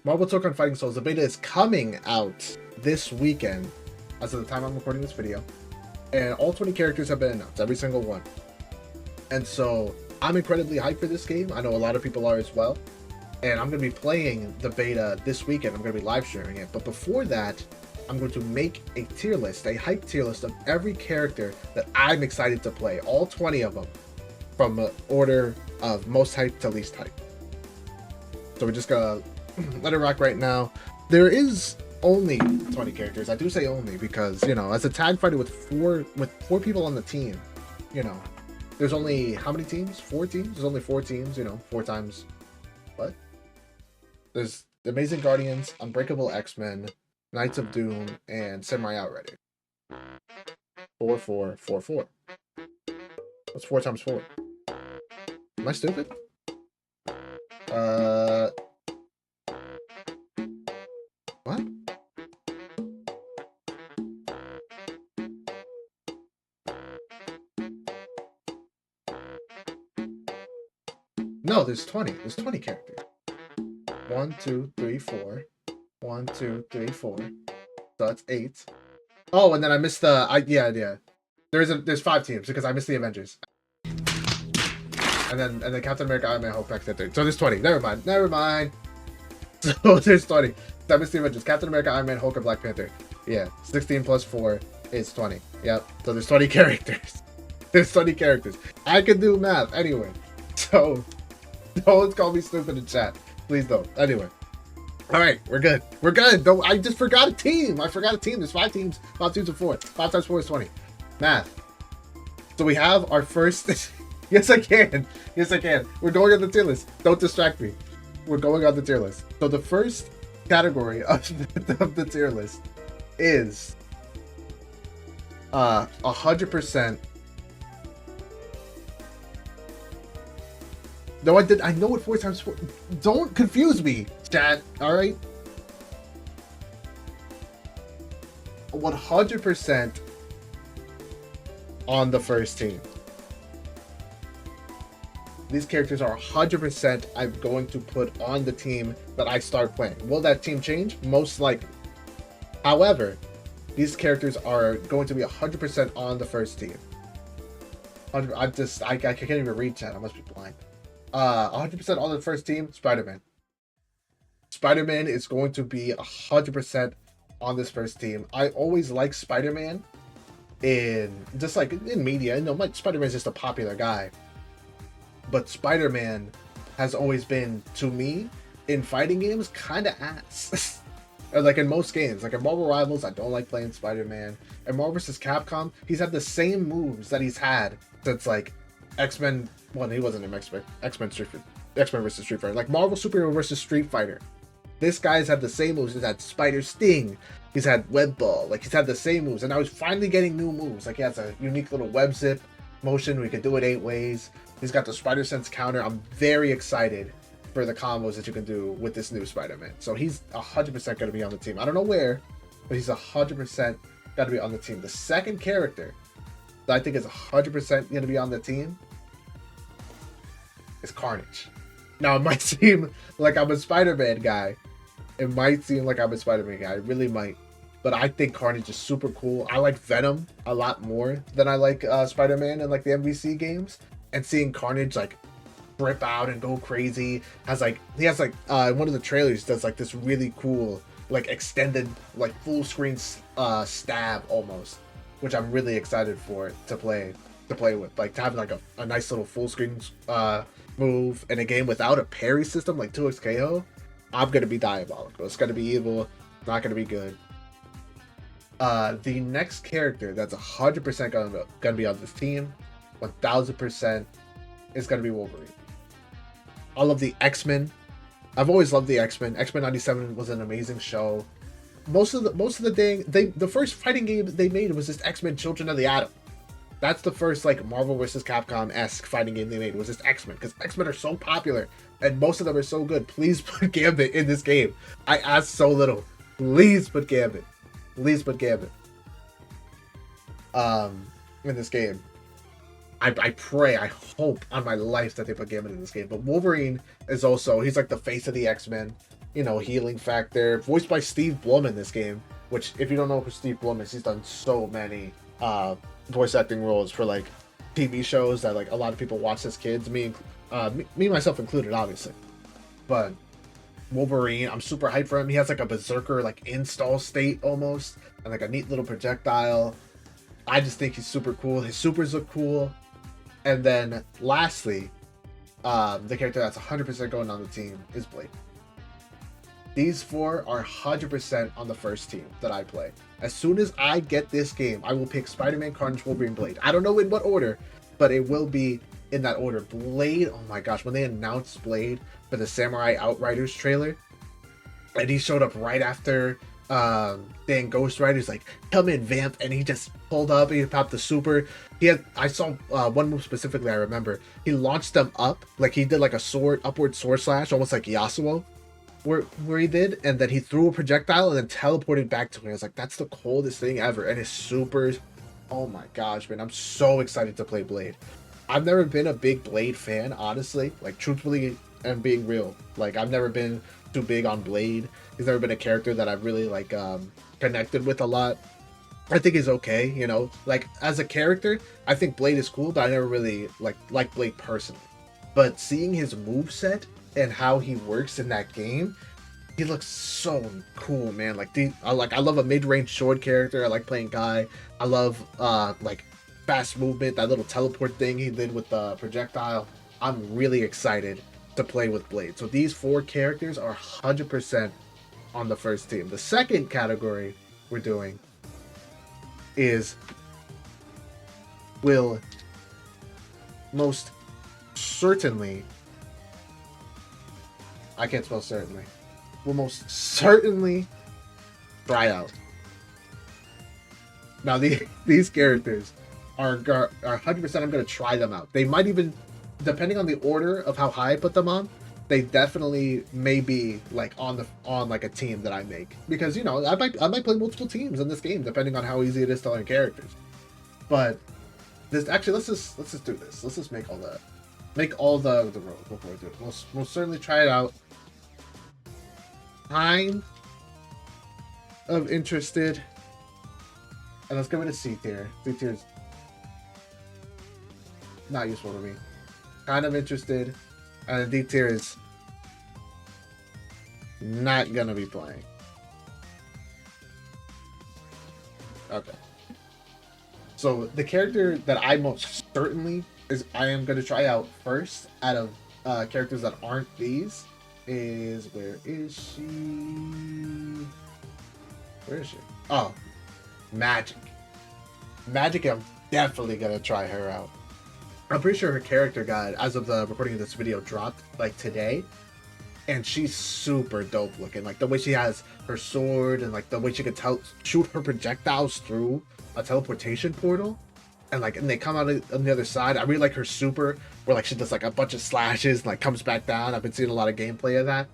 Marvel Tokon Fighting Souls, the beta is coming out this weekend, as of the time I'm recording this video. And all 20 characters have been announced, every single one. And so, I'm incredibly hyped for this game. I know a lot of people are as well. And I'm going to be playing the beta this weekend. I'm going to be live streaming it. But before that, I'm going to make a tier list, a hype tier list of every character that I'm excited to play. All 20 of them, from order of most hype to least hype. So we're just going to let it rock right now. There is only 20 characters. I do say only because, you know, as a tag fighter with four people on the team, you know, there's only how many teams? 4 teams? There's only 4 teams, you know, 4 times what? There's the Amazing Guardians, Unbreakable X-Men, Knights of Doom, and Samurai Outrider. 4, 4, 4, 4. What's 4 times 4? Am I stupid? What? No, there's 20. There's 20 characters. 1, 2, 3, 4. 1, 2, 3, 4. So that's 8. Oh, and then I missed the yeah. There's 5 teams because I missed the Avengers. And then Captain America, Iron Man, Hulk, Black Panther. So there's 20. Never mind. So there's 20. I missed the Avengers. Captain America, Iron Man, Hulk, and Black Panther. Yeah, 16 plus 4 is 20. Yep. So there's 20 characters. There's 20 characters. I can do math anyway. So don't call me stupid in chat. Please don't. Anyway. Alright, we're good. We're good. Don't, I just forgot a team. I forgot a team. There's 5 teams. 5 teams of 4. 5 times 4 is 20. Math. So we have our first... Yes, I can. Yes, I can. We're going on the tier list. Don't distract me. We're going on the tier list. So the first category of the tier list is 100%. No, I did. I know what 4 times 4. Don't confuse me, chat. All right. 100% on the first team. These characters are 100% I'm going to put on the team that I start playing. Will that team change? Most likely. However, these characters are going to be 100% on the first team. I can't even read chat. I must be blind. 100% on the first team, Spider-Man. Spider-Man is going to be 100% on this first team. I always like Spider-Man in media. You know, Spider-Man's just a popular guy. But Spider-Man has always been, to me, in fighting games, kind of ass. Or like in most games. Like in Marvel Rivals, I don't like playing Spider-Man. In Marvel vs. Capcom, he's had the same moves that he's had since like X-Men. Well, he wasn't in X-Men vs. Street Fighter. Like Marvel Superhero vs. Street Fighter. This guy's had the same moves. He's had Spider Sting. He's had Web Ball. Like he's had the same moves. And now he's finally getting new moves. Like he has a unique little web zip motion. We could do it 8 ways. He's got the Spider Sense counter. I'm very excited for the combos that you can do with this new Spider-Man. So he's 100% going to be on the team. I don't know where, but he's 100% got to be on the team. The second character that I think is 100% going to be on the team is Carnage. Now, it might seem like I'm a Spider-Man guy. It might seem like I'm a Spider-Man guy. It really might. But I think Carnage is super cool. I like Venom a lot more than I like Spider-Man in like the MVC games. And seeing Carnage like rip out and go crazy he has one of the trailers does like this really cool like extended like full screen stab almost, which I'm really excited for to play with, like to have like a nice little full screen move in a game without a parry system like 2x KO. I'm gonna be diabolical. It's gonna be evil, not gonna be good. The next character that's 100% gonna be on this team, 1000%, is gonna be Wolverine. I love the X-Men. I've always loved the X-Men. X-Men 97 was an amazing show. Most of the day, the first fighting game they made was just X-Men Children of the Atom. That's the first like Marvel vs. Capcom-esque fighting game they made, was just X-Men, because X-Men are so popular and most of them are so good. Please put Gambit in this game. I ask so little. Please put Gambit. Please put Gambit in this game. I pray, I hope on my life that they put Gambit in this game. But Wolverine is also, he's like the face of the X-Men. you know, healing factor. Voiced by Steve Blum in this game, which if you don't know who Steve Blum is, he's done so many voice acting roles for like TV shows that like a lot of people watch as kids. Me myself included, obviously. But Wolverine, I'm super hyped for him. He has like a berserker like install state almost, and like a neat little projectile. I just think he's super cool. His supers look cool. And then lastly, the character that's 100% going on the team is Blade. These four are 100% on the first team that I play. As soon as I get this game, I will pick Spider-Man, Carnage, Wolverine, Blade. I don't know in what order, but it will be in that order. Blade, oh my gosh, when they announced Blade for the Samurai Outriders trailer, and he showed up right after then Ghost Rider's like, come in, Vamp, and he just pulled up, he popped the super. I saw one move specifically I remember. He launched them up, like he did like a upward sword slash, almost like Yasuo, where he did, and then he threw a projectile and then teleported back to me. I was like, that's the coldest thing ever. And his supers, oh my gosh, man, I'm so excited to play Blade. I've never been a big Blade fan, honestly, like truthfully and being real. Like I've never been too big on Blade. He's never been a character that I've really like connected with a lot. I think he's okay, you know, like as a character, I think Blade is cool, but I never really like Blade personally. But seeing his moveset and how he works in that game, he looks so cool, man. Like I love a mid-range sword character. I like playing Guy. I love like fast movement, that little teleport thing he did with the projectile. I'm really excited to play with Blade. So these four characters are 100% on the first team. The second category we're doing is will most certainly, I can't spell certainly, will most certainly try out. Now these characters are 100% I'm going to try them out. They might even, depending on the order of how high I put them on, they definitely may be like on like a team that I make, because you know I might play multiple teams in this game depending on how easy it is to learn characters. But this actually, let's just do this. Let's just make all the roles before we do it. We'll certainly try it out. Kind of interested, and let's go into C tier. C tier is not useful to me. Kind of interested. And D tier is not gonna be playing. Okay. So the character that I most certainly I am gonna try out first out of characters that aren't these is, where is she? Where is she? Oh, Magic. Magic, I'm definitely gonna try her out. I'm pretty sure her character guide, as of the recording of this video, dropped like today, and she's super dope looking. Like the way she has her sword, and like the way she can shoot her projectiles through a teleportation portal, and they come out on the other side. I really like her super, where like she does like a bunch of slashes and like comes back down. I've been seeing a lot of gameplay of that.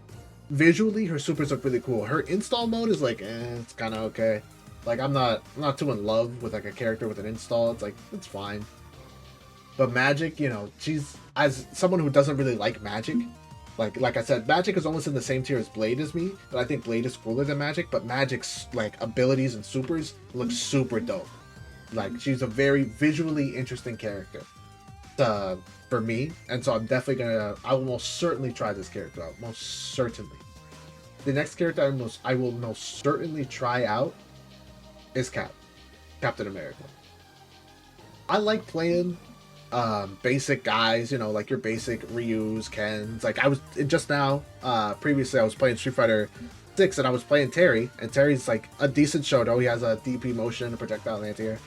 Visually, her supers look really cool. Her install mode is like, it's kind of okay. Like I'm not too in love with like a character with an install. It's like, it's fine. But Magic, you know, she's, as someone who doesn't really like Magic, like I said, Magic is almost in the same tier as Blade as me, but I think Blade is cooler than Magic. But Magic's like abilities and supers look super dope. Like she's a very visually interesting character for me, and so I'm definitely I will most certainly try this character out. Most certainly. The next character I will most certainly try out is Captain America. I like playing basic guys, you know, like your basic Ryu's, Ken's. Like I was just now, previously I was playing Street Fighter 6 and I was playing Terry, and Terry's like a decent shoto. He has a DP motion, a projectile anti-air.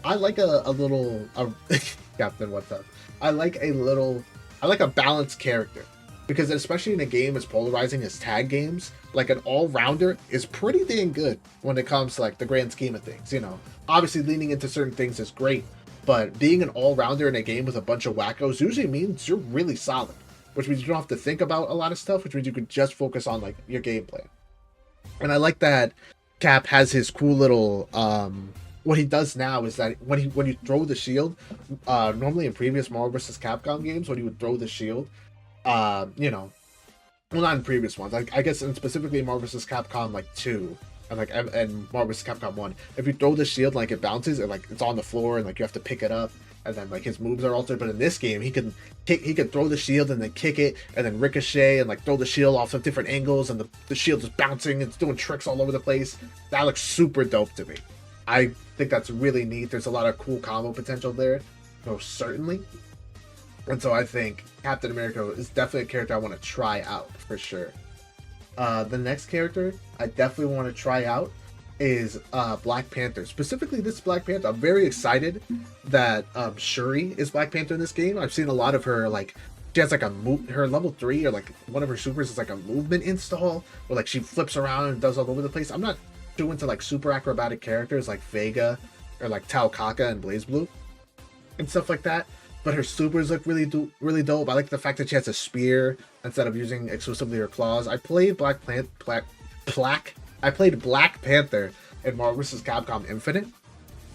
I like a little Captain, what's up? I like a balanced character, because especially in a game as polarizing as tag games, like an all-rounder is pretty dang good when it comes to like the grand scheme of things. You know, obviously leaning into certain things is great, but being an all-rounder in a game with a bunch of wackos usually means you're really solid, which means you don't have to think about a lot of stuff, which means you could just focus on like your gameplay. And I like that Cap has his cool little what he does now is that when you throw the shield, normally in previous Marvel vs. Capcom games, when he would throw the shield, you know, well, not in previous ones. I guess in specifically Marvel vs. Capcom like 2 and Marvel vs. Capcom 1. If you throw the shield, like it bounces and like it's on the floor and like you have to pick it up, and then like his moves are altered. But in this game, he can throw the shield and then kick it and then ricochet and like throw the shield off of different angles, and the shield is bouncing and it's doing tricks all over the place. That looks super dope to me. I think that's really neat. There's a lot of cool combo potential there, most certainly. And so I think Captain America is definitely a character I want to try out for sure. The next character I definitely want to try out is Black Panther. Specifically this Black Panther. I'm very excited that Shuri is Black Panther in this game. I've seen a lot of her, like, she has like her level 3 or like one of her supers is like a movement install where like she flips around and does all over the place. I'm not too into like super acrobatic characters like Vega or like Tao Kaka and BlazBlue and stuff like that. But her supers look really dope. I like the fact that she has a spear instead of using exclusively her claws. I played Black Panther in Marvel vs. Capcom Infinite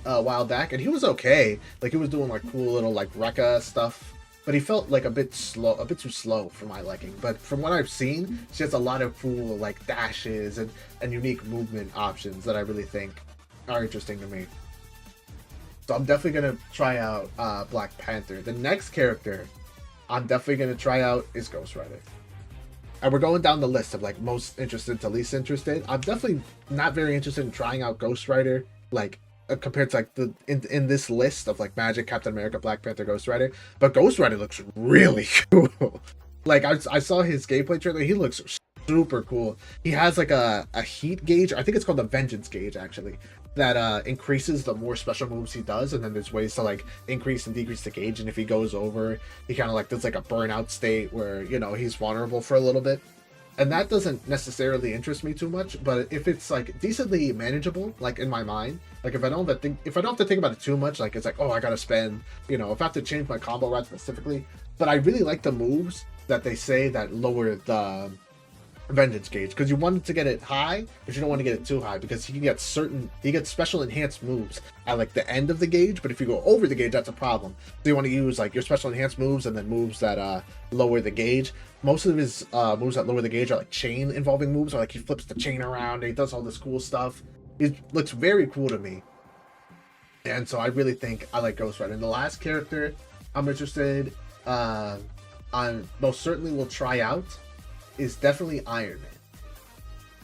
a while back, and he was okay. Like, he was doing like cool little like Rekka stuff, but he felt like a bit too slow for my liking. But from what I've seen, she has a lot of cool like dashes and unique movement options that I really think are interesting to me. So I'm definitely going to try out Black Panther. The next character I'm definitely going to try out is Ghost Rider. And we're going down the list of like most interested to least interested. I'm definitely not very interested in trying out Ghost Rider, like compared to like the in this list of like Magic, Captain America, Black Panther, Ghost Rider. But Ghost Rider looks really cool. Like I saw his gameplay trailer. He looks super cool. He has like a heat gauge. I think it's called the Vengeance gauge actually. That increases the more special moves he does, and then there's ways to like increase and decrease the gauge, and if he goes over, he kind of like does like a burnout state where, you know, he's vulnerable for a little bit. And that doesn't necessarily interest me too much, but if it's like decently manageable, like in my mind, like if I don't have to think about it too much, like it's like, oh, I gotta spend, you know, if I have to change my combo route specifically. But I really like the moves that they say that lower the Vengeance gauge, because you want to get it high, but you don't want to get it too high, because he gets special enhanced moves at like the end of the gauge. But if you go over the gauge, that's a problem. So you want to use like your special enhanced moves and then moves that lower the gauge. Most of his moves that lower the gauge are like chain involving moves, or like he flips the chain around and he does all this cool stuff. It looks very cool to me, and so I really think I like Ghost Rider. And the last character I'm interested I most certainly will try out is definitely Iron Man.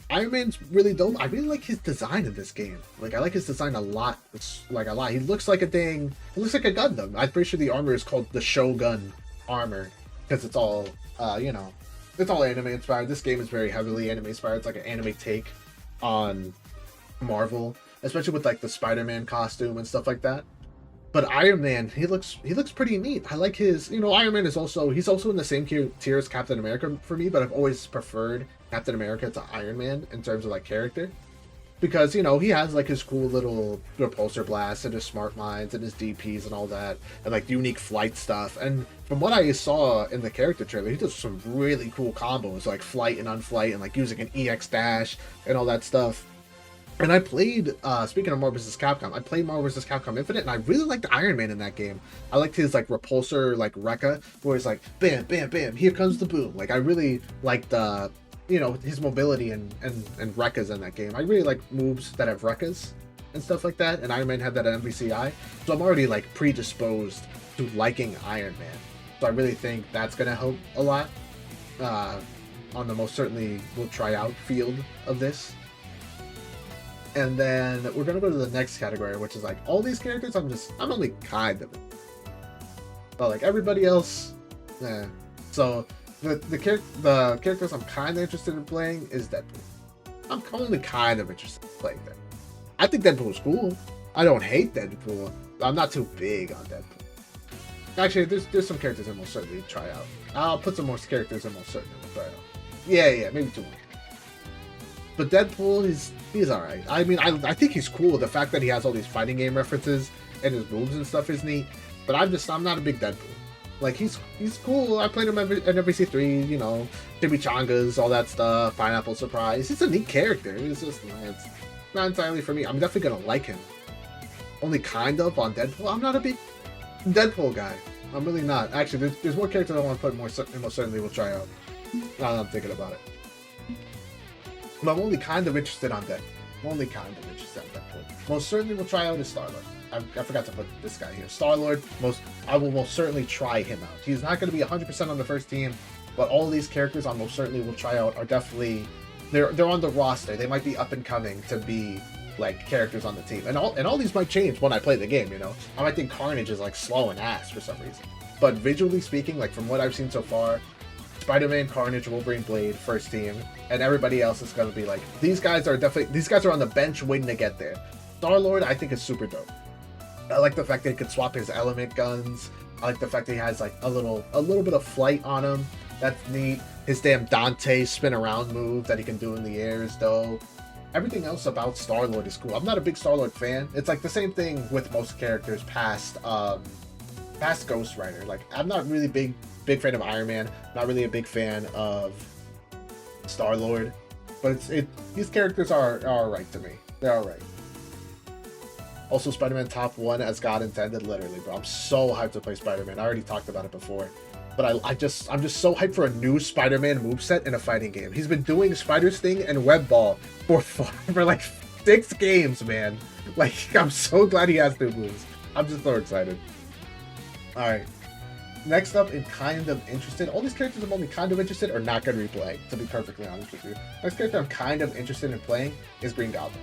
Iron Man's really dope. I really like his design in this game. Like, I like his design a lot. It's like a lot. He looks like a Gundam. I'm pretty sure the armor is called the Shogun armor, because it's all, you know, it's all anime inspired. This game is very heavily anime inspired. It's like an anime take on Marvel, especially with like the Spider-Man costume and stuff like that. But Iron Man, he looks pretty neat. I like his, you know, Iron Man he's also in the same tier as Captain America for me, but I've always preferred Captain America to Iron Man in terms of like character, because, you know, he has like his cool little repulsor blasts and his smart mines and his DPs and all that, and like unique flight stuff. And from what I saw in the character trailer, he does some really cool combos, like flight and unflight, and like using an EX dash and all that stuff. And I played, speaking of Marvel vs. Capcom, I played Marvel vs. Capcom Infinite, and I really liked Iron Man in that game. I liked his, like, repulsor, like, Rekka, where he's like, bam, bam, bam, here comes the boom. Like, I really liked, you know, his mobility and Rekkas in that game. I really like moves that have Rekkas and stuff like that, and Iron Man had that at MVCI. So I'm already, like, predisposed to liking Iron Man. So I really think that's going to help a lot on the most certainly will try out field of this. And then we're gonna go to the next category, which is like all these characters I'm only kind of, but like everybody else, So the characters I'm kind of interested in playing is Deadpool. I'm only kind of interested in playing Deadpool. I think Deadpool's cool. I don't hate Deadpool. I'm not too big on Deadpool. Actually, there's some characters I most certainly try out. I'll put some more characters I most certainly will try out. Yeah, maybe 2 more. But Deadpool, he's alright. I mean, I think he's cool. The fact that he has all these fighting game references and his moves and stuff is neat. But I'm not a big Deadpool. Like, he's cool. I played him at MVC3, you know, chimichangas, all that stuff, Pineapple Surprise. He's a neat character. It's just, it's not entirely for me. I'm definitely gonna like him. Only kind of on Deadpool. I'm not a big Deadpool guy. I'm really not. Actually, there's more characters I want to put most certainly will try out. Now that I'm thinking about it. But I'm only kind of interested on Deadpool. I'm only kind of interested on Deadpool. Most certainly will try out his Star-Lord. I forgot to put this guy here. Star-Lord, I will most certainly try him out. He's not going to be 100% on the first team, but all these characters I most certainly will try out are definitely... They're on the roster. They might be up and coming to be like characters on the team. And all these might change when I play the game, you know? I might think Carnage is like slow and ass for some reason. But visually speaking, like from what I've seen so far, Spider-Man, Carnage, Wolverine, Blade, first team, and everybody else is going to be like, these guys are on the bench waiting to get there. Star-Lord, I think, is super dope. I like the fact that he can swap his element guns. I like the fact that he has like a little bit of flight on him. That's neat. His damn Dante spin around move that he can do in the air is dope. Everything else about Star-Lord is cool. I'm not a big Star-Lord fan. It's like the same thing with most characters past Ghost Rider. Like, I'm not really big fan of Iron Man. Not really a big fan of Star-Lord. But these characters are alright to me. They're alright. Also, Spider-Man top 1 as God intended, literally, bro. I'm so hyped to play Spider-Man. I already talked about it before. But I'm just so hyped for a new Spider-Man moveset in a fighting game. He's been doing Spider Sting and Web Ball for like 6 games, man. Like, I'm so glad he has new moves. I'm just so excited. Alright. Next up, in kind of interested. All these characters I'm only kind of interested or not going to be playing, to be perfectly honest with you. Next character I'm kind of interested in playing is Green Goblin.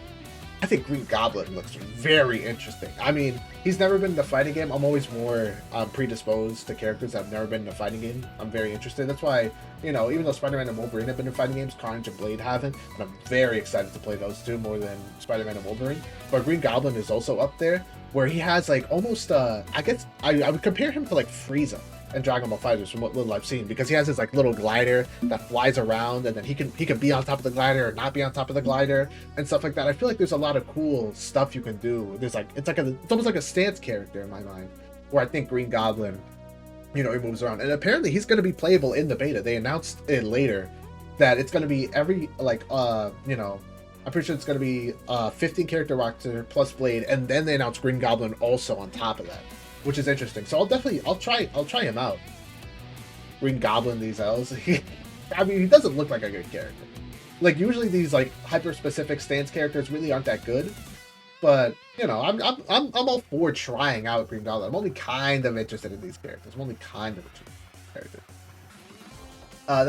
I think Green Goblin looks very interesting. I mean, he's never been in a fighting game. I'm always more predisposed to characters that have never been in a fighting game. I'm very interested. That's why, you know, even though Spider-Man and Wolverine have been in fighting games, Carnage and Blade haven't. And I'm very excited to play those two more than Spider-Man and Wolverine. But Green Goblin is also up there, where he has like almost, I guess, I would compare him to like Frieza and Dragon Ball FighterZ from what little I've seen, because he has his like little glider that flies around, and then he can be on top of the glider or not be on top of the glider and stuff like that. I feel like there's a lot of cool stuff you can do. There's like it's almost like a stance character in my mind, where I think Green Goblin, you know, he moves around, and apparently he's going to be playable in the beta. They announced it later that it's going to be every like you know, I'm pretty sure it's going to be 15 character roster plus Blade, and then they announced Green Goblin also on top of that, which is interesting. So I'll try him out. Green Goblin, these L's. I mean, he doesn't look like a good character. Like, usually these like hyper-specific stance characters really aren't that good. But, you know, I'm all for trying out Green Goblin. I'm only kind of interested in these characters. I'm only kind of interested in these characters.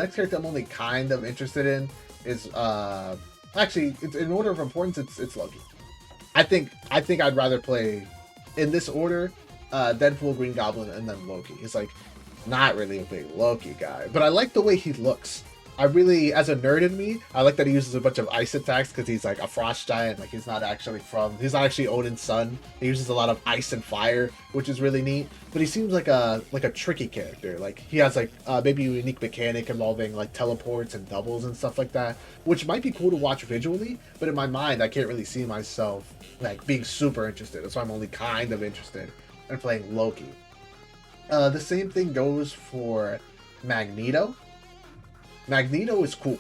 Next character I'm only kind of interested in is actually, it's in order of importance, it's Loki. I think I'd rather play in this order, Deadpool, Green Goblin, and then Loki. He's like not really a big Loki guy, but I like the way he looks. I really, as a nerd in me, I like that he uses a bunch of ice attacks because he's like a frost giant. Like he's not actually Odin's son. He uses a lot of ice and fire, which is really neat. But he seems like a tricky character. Like he has like maybe a unique mechanic involving like teleports and doubles and stuff like that, which might be cool to watch visually. But in my mind, I can't really see myself like being super interested. That's why I'm only kind of interested in playing Loki. The same thing goes for Magneto. Magneto is cool.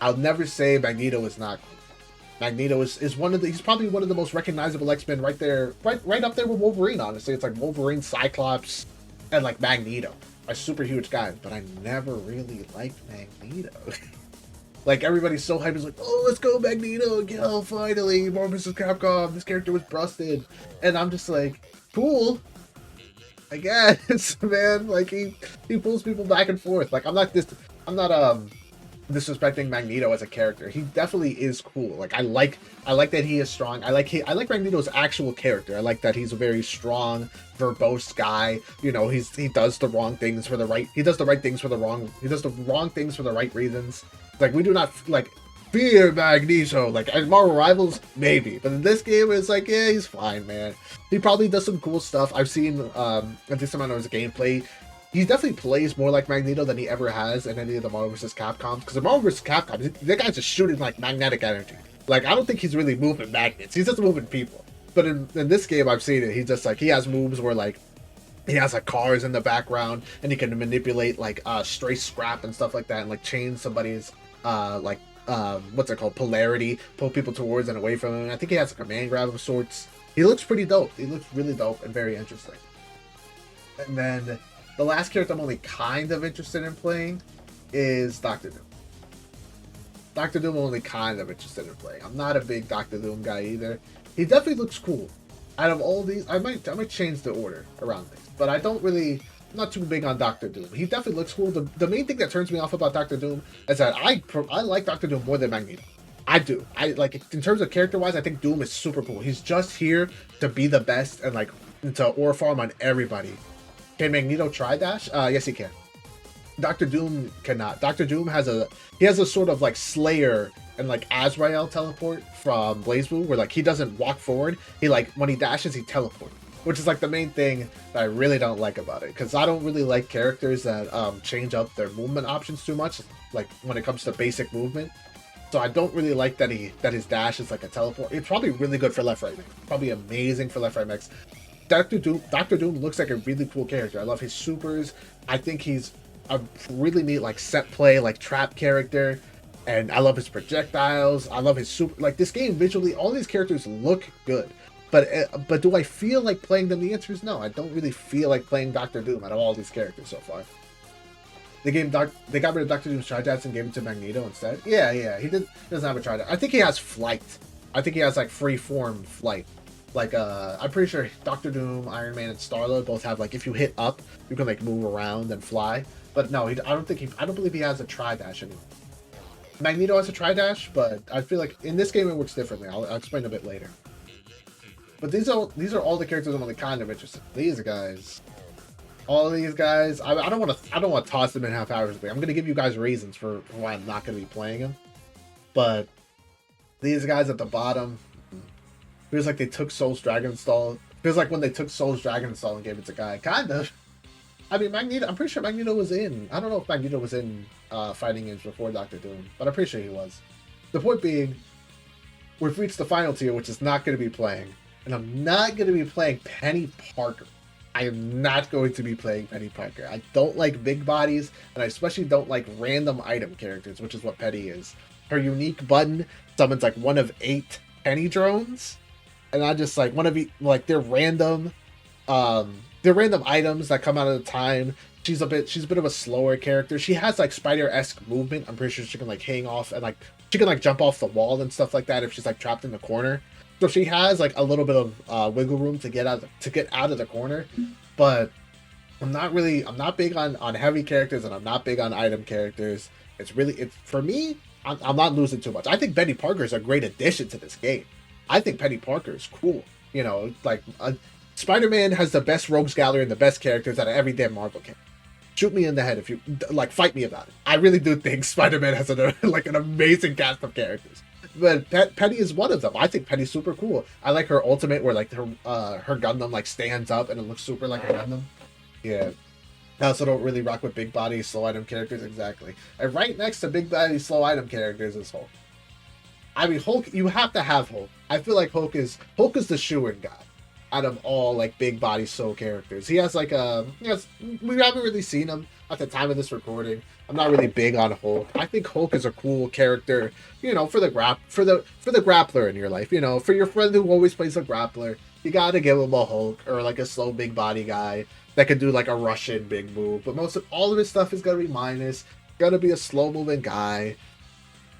I'll never say Magneto is not cool. Magneto is he's probably one of the most recognizable X-Men right there, right up there with Wolverine, honestly. It's like Wolverine, Cyclops, and like Magneto are super huge guys, but I never really liked Magneto. Like everybody's so hyped, it's like, oh, let's go Magneto, yeah, finally, Marvel vs. Capcom, this character was busted. And I'm just like, cool, I guess, man. Like he pulls people back and forth. Like I'm not disrespecting Magneto as a character. He definitely is cool. Like I like that he is strong. I like Magneto's actual character. I like that he's a very strong, verbose guy. You know, he does the wrong things for the right. He does the right things for the wrong. He does the wrong things for the right reasons. Like we do not like fear Magneto. Like as Marvel Rivals, maybe, but in this game, it's like, yeah, he's fine, man. He probably does some cool stuff. I've seen a decent amount of his gameplay. He definitely plays more like Magneto than he ever has in any of the Marvel vs. Capcoms. Because in Marvel vs. Capcom, that guy's just shooting like magnetic energy. Like I don't think he's really moving magnets. He's just moving people. But in this game, I've seen it. He just like he has moves where like he has like cars in the background and he can manipulate like stray scrap and stuff like that, and like change somebody's what's it called, polarity, pull people towards and away from him. And I think he has a command grab of sorts. He looks pretty dope. He looks really dope and very interesting. And then the last character I'm only kind of interested in playing is Doctor Doom. Doctor Doom I'm only kind of interested in playing. I'm not a big Doctor Doom guy either. He definitely looks cool. Out of all these, I might change the order around things, but I don't really. I'm not too big on Doctor Doom. He definitely looks cool. The main thing that turns me off about Doctor Doom is that I like Doctor Doom more than Magneto. I do. I like in terms of character wise. I think Doom is super cool. He's just here to be the best and like to ore farm on everybody. Can Magneto try dash? Yes, he can. Doctor Doom cannot. Doctor Doom has a sort of like Slayer and like Azrael teleport from BlazBlue, where like he doesn't walk forward. He like when he dashes, he teleports, which is like the main thing that I really don't like about it. Because I don't really like characters that change up their movement options too much, like when it comes to basic movement. So I don't really like that his dash is like a teleport. It's probably really good for left right mix. Probably amazing for left right mix. Doctor Doom looks like a really cool character. I love his supers. I think he's a really neat like set play, like trap character, and I love his projectiles. I love his super. Like this game visually, all these characters look good. But do I feel like playing them? The answer is no. I don't really feel like playing Doctor Doom out of all these characters so far. They got rid of Doctor Doom's Tridax and gave it to Magneto instead. Yeah, he doesn't have a Tridax. I think he has flight. I think he has like free form flight. Like I'm pretty sure Doctor Doom, Iron Man, and Starlord both have like if you hit up, you can like move around and fly. But no, I don't believe he has a Tridash anymore. Magneto has a Tridash, but I feel like in this game it works differently. I'll explain a bit later. But these are all the characters I'm only kind of interested in. These guys. All of these guys, I don't want to toss them in haphazardly. I'm going to give you guys reasons for why I'm not going to be playing them. But these guys at the bottom, feels like they took Soul's Dragonstall. Feels like when they took Soul's Dragonstall and gave it to Guy. Kind of. I mean, Magneto. I'm pretty sure Magneto was in. I don't know if Magneto was in Fighting Games before Doctor Doom, but I'm pretty sure he was. The point being, we've reached the final tier, which is not going to be playing, and I'm not going to be playing Penny Parker. I am not going to be playing Penny Parker. I don't like big bodies, and I especially don't like random item characters, which is what Penny is. Her unique button summons like one of 8 Penny drones, and I just like one of like they're random items that come out at a time. She's a bit of a slower character. She has like Spider-esque movement. I'm pretty sure she can like hang off and like she can like jump off the wall and stuff like that if she's like trapped in the corner. So she has like a little bit of wiggle room to get out of the corner, but I'm not big on heavy characters, and I'm not big on item characters. It's for me. I'm not losing too much. I think Penny Parker is a great addition to this game. I think Penny Parker is cool. You know, like Spider-Man has the best rogues gallery and the best characters out of every damn Marvel game. Shoot me in the head if you like. Fight me about it. I really do think Spider-Man has an amazing cast of characters. But Penny is one of them. I think Penny's super cool. I like her ultimate where like her Gundam like stands up and it looks super like a Gundam. Yeah. I also don't really rock with big body slow item characters exactly. And right next to big body slow item characters is Hulk. I mean Hulk, you have to have Hulk. I feel like Hulk is the shoo-in guy out of all like big body slow characters. He has like we haven't really seen him at the time of this recording. I'm not really big on Hulk. I think Hulk is a cool character, you know, for the grappler in your life. You know, for your friend who always plays a grappler, you gotta give him a Hulk or like a slow big body guy that can do like a Russian big move. But all of his stuff is gonna be minus. Gonna be a slow moving guy.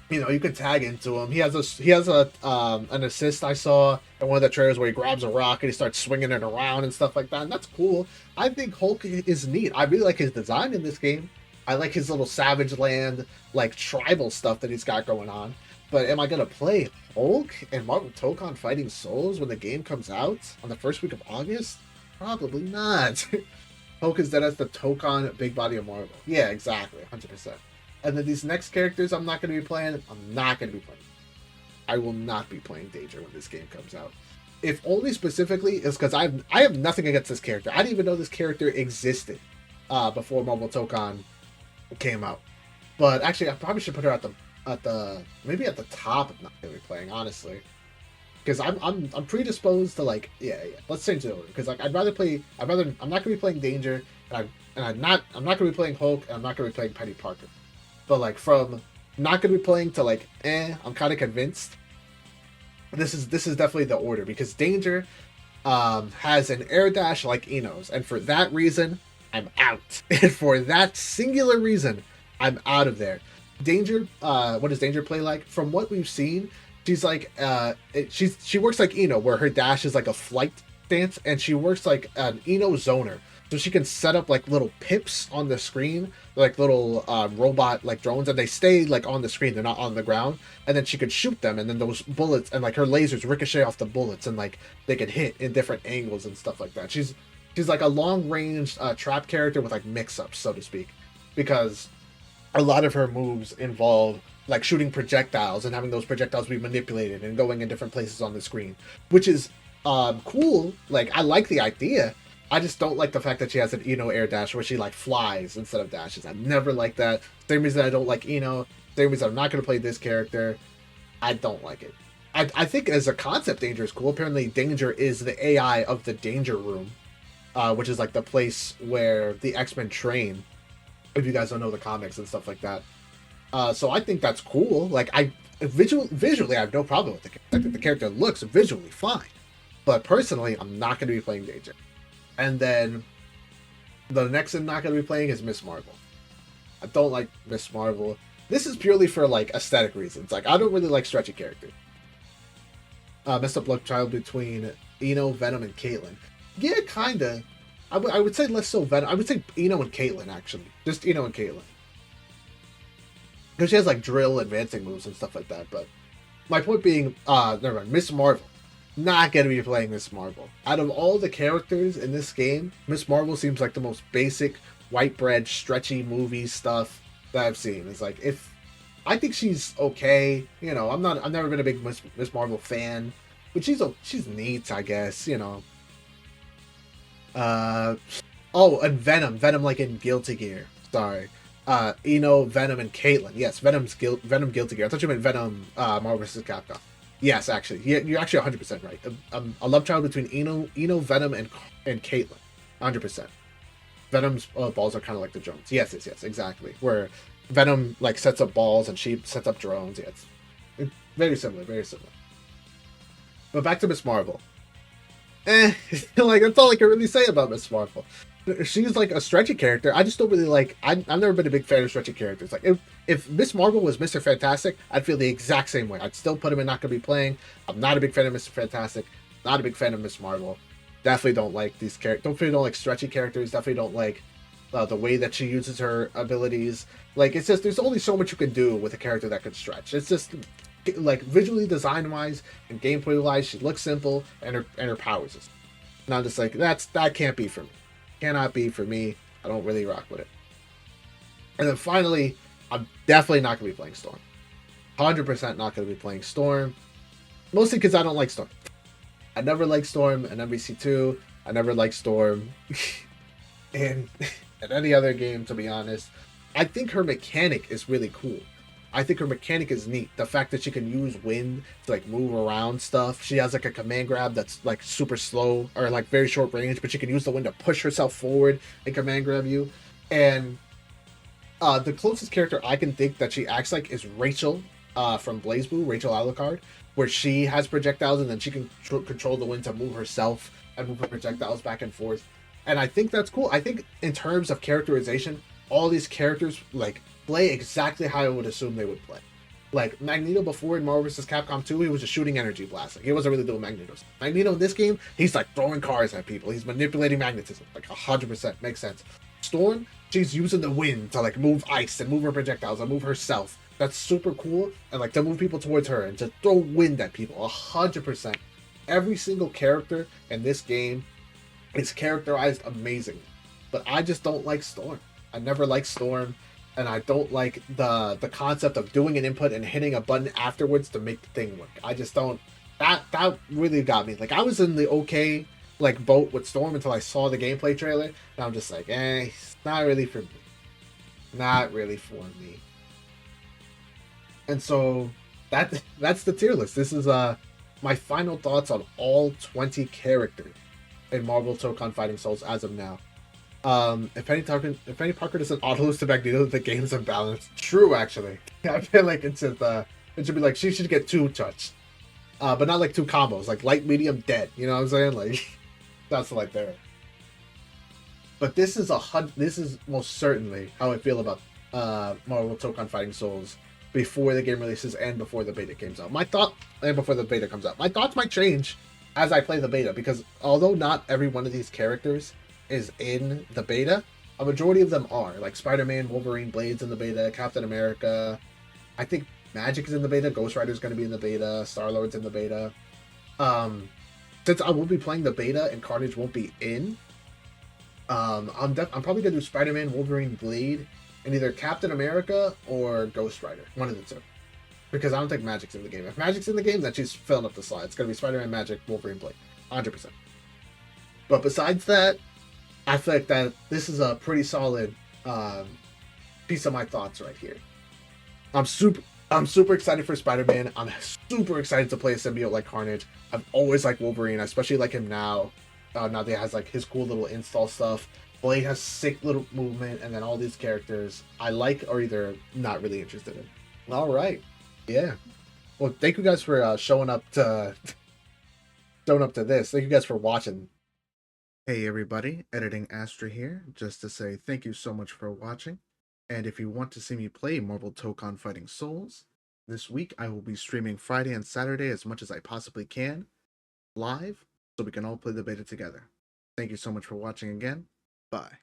You know, you can tag into him. He has an assist I saw in one of the trailers where he grabs a rock and he starts swinging it around and stuff like that. And that's cool. I think Hulk is neat. I really like his design in this game. I like his little Savage Land, like tribal stuff that he's got going on. But am I gonna play Hulk and Marvel Tokon Fighting Souls when the game comes out on the first week of August? Probably not. Hulk is dead as the Tokon big body of Marvel. Yeah, exactly, 100%. And then these next characters I'm not gonna be playing. I will not be playing Danger when this game comes out. If only specifically is because I have nothing against this character. I didn't even know this character existed before Marvel Tokon came out. But actually I probably should put her maybe at the top of not gonna be playing, honestly. Because I'm predisposed to like let's change it over. Because like I'm not gonna be playing Danger and I'm not gonna be playing Hulk and I'm not gonna be playing Penny Parker. But like from not gonna be playing to like I'm kinda convinced. This is definitely the order because Danger has an air dash like Ino's, and for that reason I'm out. And for that singular reason, I'm out of there. Danger, what does Danger play like? From what we've seen, she's like, she works like Eno, where her dash is like a flight stance, and she works like an Eno zoner. So she can set up like little pips on the screen, like little robot like drones, and they stay like on the screen. They're not on the ground. And then she could shoot them, and then those bullets and like her lasers ricochet off the bullets, and like they could hit in different angles and stuff like that. She's like a long range trap character with like mix ups, so to speak, because a lot of her moves involve like shooting projectiles and having those projectiles be manipulated and going in different places on the screen, which is cool. Like I like the idea. I just don't like the fact that she has an Eno air dash where she like flies instead of dashes. I never like that. Same reason I don't like Eno. Same reason I'm not going to play this character. I don't like it. I think as a concept, Danger is cool. Apparently, Danger is the AI of the Danger Room, which is like the place where the X-Men train. If you guys don't know the comics and stuff like that. So I think that's cool. Like visually, I have no problem with the character. I think the character looks visually fine. But personally, I'm not going to be playing Danger. And then the next I'm not going to be playing is Miss Marvel. I don't like Miss Marvel. This is purely for like aesthetic reasons. Like I don't really like stretchy characters. Messed up love child between Eno, Venom, and Caitlyn. Yeah, kinda. I would say less so Venom. I would say Eno and Caitlyn, actually. Just Eno and Caitlyn. Because she has, like, drill advancing moves and stuff like that. But my point being, never mind. Miss Marvel. Not going to be playing Miss Marvel. Out of all the characters in this game, Miss Marvel seems like the most basic, white bread, stretchy movie stuff that I've seen. It's like, if... I think she's okay. You know, I've never been a big Miss Marvel fan. But she's neat, I guess, you know. And Venom like in Guilty Gear. Sorry. Eno, Venom, and Caitlyn. Yes, Venom Guilty Gear. I thought you meant Venom Marvel vs. Capcom. Yes, actually. You're actually 100% right. A love child between Eno, Venom, and Caitlyn. 100%. Venom's balls are kind of like the drones. Yes, exactly. Where Venom like sets up balls and she sets up drones. Yeah, it's very similar, very similar. But back to Miss Marvel. Like that's all I can really say about Miss Marvel. She's like a stretchy character. I just don't really like. I've never been a big fan of stretchy characters. Like if Miss Marvel was Mr. Fantastic, I'd feel the exact same way. I'd still put him in not gonna be playing. I'm not a big fan of Mr. Fantastic. Not a big fan of Miss Marvel. Definitely don't like these characters. Don't like stretchy characters. Definitely don't like the way that she uses her abilities. Like it's just there's only so much you can do with a character that can stretch. It's just like visually design wise and gameplay wise, she looks simple and her powers is. And I'm just like that can't be for me. Cannot be for me. I don't really rock with it. And then finally, I'm definitely not gonna be playing Storm. 100% not gonna be playing Storm. Mostly because I don't like Storm. I never liked Storm in MVC2. I never liked Storm in any other game, to be honest. I think her mechanic is really cool. I think her mechanic is neat. The fact that she can use wind to like move around stuff. She has like a command grab that's like super slow or like very short range, but she can use the wind to push herself forward and command grab you. And the closest character I can think that she acts like is Rachel from BlazBlue, Rachel Alucard, where she has projectiles and then she can control the wind to move herself and move her projectiles back and forth. And I think that's cool. I think in terms of characterization, all these characters like play exactly how I would assume they would play. Like Magneto before in Marvel vs. Capcom 2, he was just shooting energy blasting. He wasn't really doing Magneto. Magneto in this game, he's like throwing cars at people. He's manipulating magnetism. Like 100% makes sense. Storm, she's using the wind to like move ice and move her projectiles and move herself. That's super cool. And like to move people towards her and to throw wind at people. 100%. Every single character in this game is characterized amazingly. But I just don't like Storm. I never liked Storm. And I don't like the concept of doing an input and hitting a button afterwards to make the thing work. I just don't. That really got me. Like I was in the okay like boat with Storm until I saw the gameplay trailer, and I'm just like, it's not really for me. Not really for me. And so that's the tier list. This is my final thoughts on all 20 characters in Marvel Tokon Fighting Souls as of now. If Penny Parker doesn't auto lose to Magneto, the game's unbalanced. True, actually. I feel like it should be like she should get 2 touched, but not like 2 combos, like light, medium, dead. You know what I'm saying? Like that's like there. But this is most certainly how I feel about Marvel Tokon Fighting Souls before the game releases and before the beta comes out. Before the beta comes out. My thoughts might change as I play the beta, because although not every one of these characters is in the beta, a majority of them are. Like Spider-Man, Wolverine, Blade's in the beta, Captain America. I think Magic is in the beta, Ghost Rider's going to be in the beta, Star-Lord's in the beta. Since I will be playing the beta and Carnage won't be in, I'm probably gonna do Spider-Man, Wolverine, Blade, and either Captain America or Ghost Rider, one of the two. Because I don't think Magic's in the game. If Magic's in the game, then she's filling up the slot. It's gonna be Spider-Man, Magic, Wolverine, Blade, 100%. But besides that, I feel like that this is a pretty solid piece of my thoughts right here. I'm super excited for Spider-Man. I'm super excited to play a symbiote like Carnage. I've always liked Wolverine. I especially like him now. Now that he has like his cool little install stuff. Blade has sick little movement, and then all these characters I like or either not really interested in. All right, yeah. Well, thank you guys for showing up to this. Thank you guys for watching. Hey everybody, Editing Astra here, just to say thank you so much for watching. And if you want to see me play Marvel Tokon Fighting Souls, this week I will be streaming Friday and Saturday as much as I possibly can, live, so we can all play the beta together. Thank you so much for watching again. Bye.